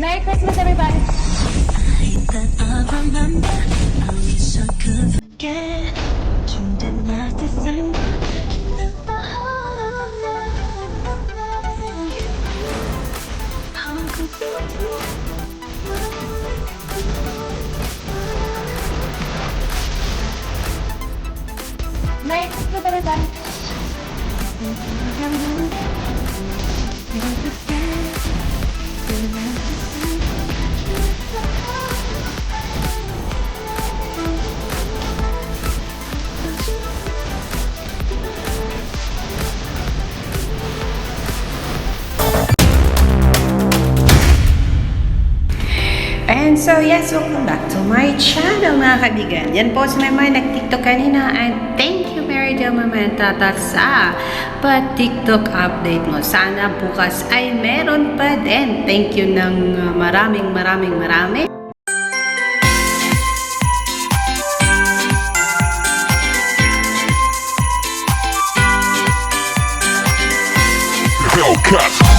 Merry Christmas, everybody. hate that I remember. I wish I could forget. June did last December. The heart of loving you. How could Merry Christmas, everybody. And so yes, welcome back to my channel mga kaibigan. Yan po sa may mga nag-tiktok kanina, and thank you very dear Mama Tata sa pa-tiktok update mo. Sana bukas ay meron pa din. Thank you ng maraming. Hellcat.